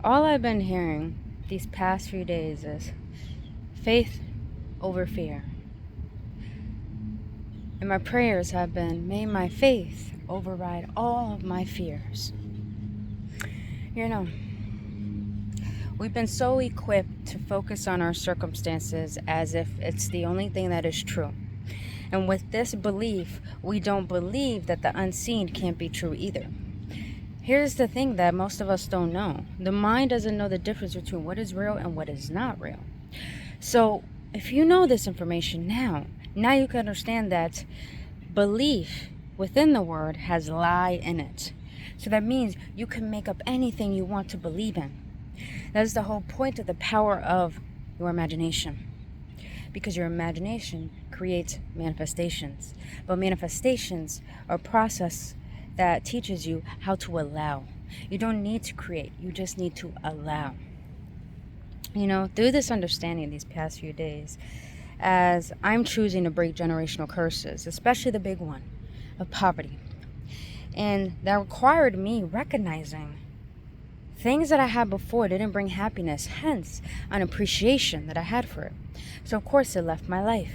All I've been hearing these past few days is faith over fear. And my prayers have been, may my faith override all of my fears. You know, we've been so equipped to focus on our circumstances as if it's the only thing that is true. And with this belief, we don't believe that the unseen can't be true either. Here's the thing that most of us don't know. The mind doesn't know the difference between what is real and what is not real. So if you know this information now you can understand that belief within the word has lie in it. So that means you can make up anything you want to believe in. That's the whole point of the power of your imagination. Because your imagination creates manifestations. But manifestations are a process that teaches you how to allow. You don't need to create, you just need to allow. Through this understanding these past few days, as I'm choosing to break generational curses, especially the big one of poverty. And that required me recognizing things that I had before didn't bring happiness, hence an appreciation that I had for it. So of course it left my life.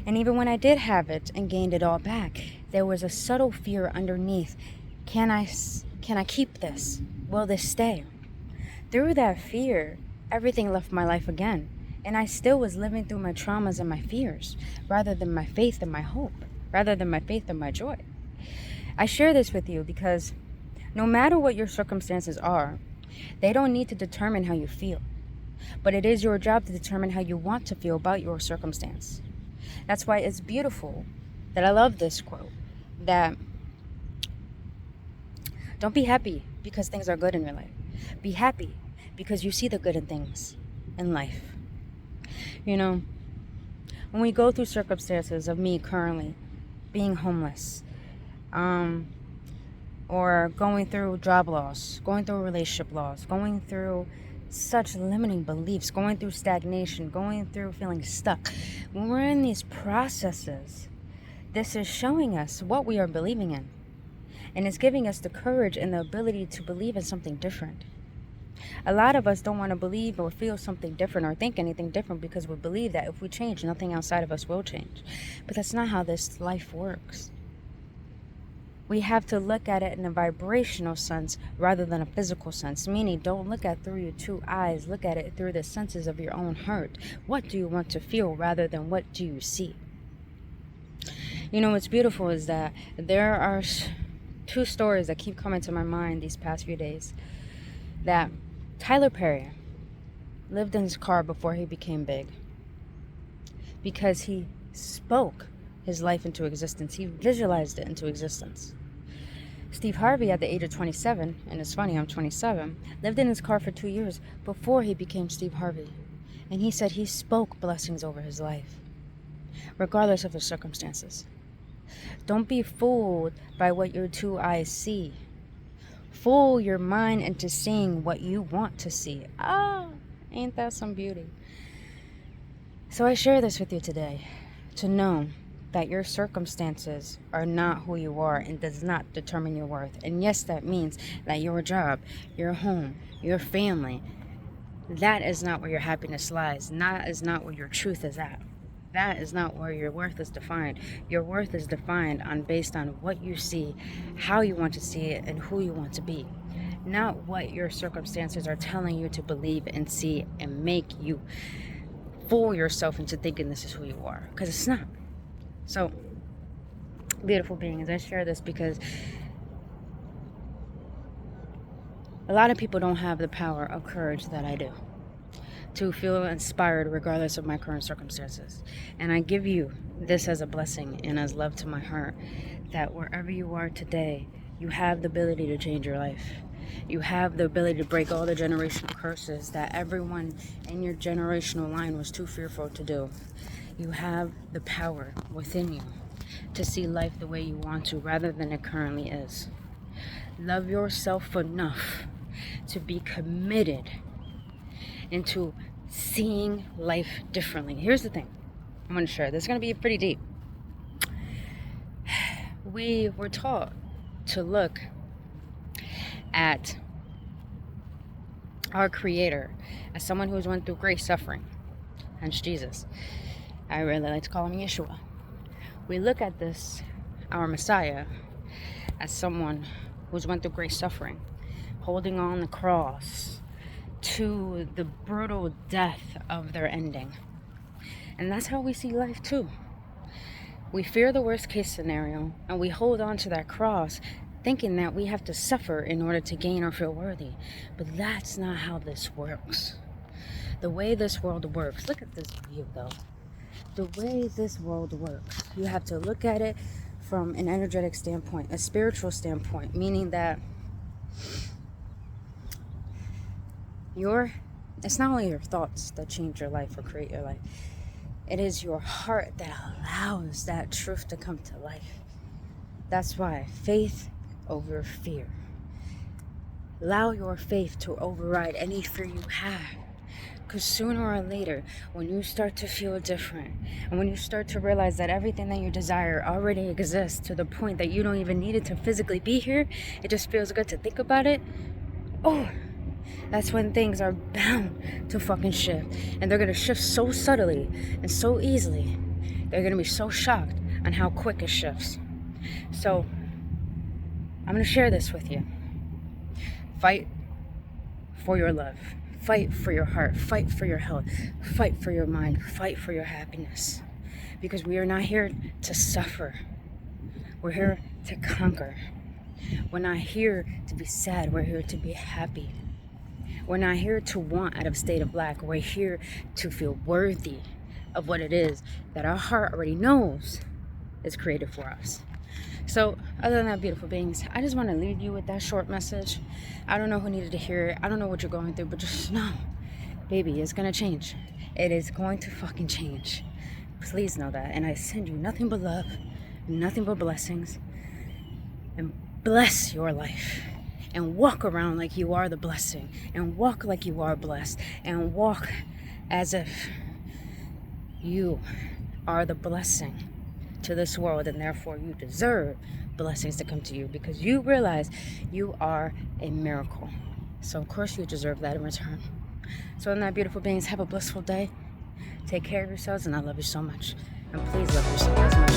And even when I did have it and gained it all back, there was a subtle fear underneath. Can I keep this? Will this stay? Through that fear, everything left my life again. And I still was living through my traumas and my fears, rather than my faith and my hope, rather than my faith and my joy. I share this with you because no matter what your circumstances are, they don't need to determine how you feel. But it is your job to determine how you want to feel about your circumstance. That's why it's beautiful that I love this quote, that don't be happy because things are good in your life. Be happy because you see the good in things in life. When we go through circumstances of me currently being homeless, or going through job loss, going through relationship loss, going through such limiting beliefs, going through stagnation, going through feeling stuck. When we're in these processes, this is showing us what we are believing in. And it's giving us the courage and the ability to believe in something different. A lot of us don't want to believe or feel something different or think anything different because we believe that if we change, nothing outside of us will change. But that's not how this life works. We have to look at it in a vibrational sense rather than a physical sense, meaning don't look at it through your two eyes, look at it through the senses of your own heart. What do you want to feel rather than what do you see? What's beautiful is that there are two stories that keep coming to my mind these past few days. That Tyler Perry lived in his car before he became big because he spoke his life into existence. He visualized it into existence. Steve Harvey, at the age of 27, and it's funny, I'm 27, lived in his car for 2 years before he became Steve Harvey. And he said he spoke blessings over his life, regardless of his circumstances. Don't be fooled by what your two eyes see. Fool your mind into seeing what you want to see. Ain't that some beauty? So I share this with you today to know that your circumstances are not who you are and does not determine your worth. And yes, that means that your job, your home, your family, that is not where your happiness lies. That is not where your truth is at. That is not where your worth is defined. Your worth is defined based on what you see, how you want to see it, and who you want to be. Not what your circumstances are telling you to believe and see and make you fool yourself into thinking this is who you are, because it's not. So, beautiful beings, I share this because a lot of people don't have the power of courage that I do to feel inspired regardless of my current circumstances. And I give you this as a blessing and as love to my heart, that wherever you are today, you have the ability to change your life. You have the ability to break all the generational curses that everyone in your generational line was too fearful to do. You have the power within you to see life the way you want to rather than it currently is. Love yourself enough to be committed into seeing life differently. Here's the thing I'm going to share. This is going to be pretty deep. We were taught to look at our Creator, as someone who's went through great suffering, hence Jesus. I really like to call him Yeshua. We look at this, our Messiah, as someone who's went through great suffering, holding on the cross to the brutal death of their ending. And that's how we see life too. We fear the worst case scenario, and we hold on to that cross thinking that we have to suffer in order to gain or feel worthy. But that's not how this works. The way this world works, look at this view though. The way this world works, you have to look at it from an energetic standpoint, a spiritual standpoint, meaning that it's not only your thoughts that change your life or create your life. It is your heart that allows that truth to come to life. That's why faith over fear. Allow your faith to override any fear you have. Because sooner or later, when you start to feel different, and when you start to realize that everything that you desire already exists to the point that you don't even need it to physically be here, it just feels good to think about it. Oh, that's when things are bound to fucking shift. And they're going to shift so subtly and so easily. They're going to be so shocked on how quick it shifts. So, I'm going to share this with you. Fight for your love. Fight for your heart. Fight for your health. Fight for your mind. Fight for your happiness. Because we are not here to suffer. We're here to conquer. We're not here to be sad. We're here to be happy. We're not here to want out of state of lack. We're here to feel worthy of what it is that our heart already knows is created for us. So, other than that, beautiful beings, I just want to leave you with that short message. I don't know who needed to hear it. I don't know what you're going through, but just know, baby, it's going to change. It is going to fucking change. Please know that. And I send you nothing but love, nothing but blessings. And bless your life. And walk around like you are the blessing. And walk like you are blessed. And walk as if you are the blessing to this world, and therefore you deserve blessings to come to you, because you realize you are a miracle. So of course you deserve that in return. So on that, beautiful beings, have a blissful day. Take care of yourselves, and I love you so much. And please love yourself as much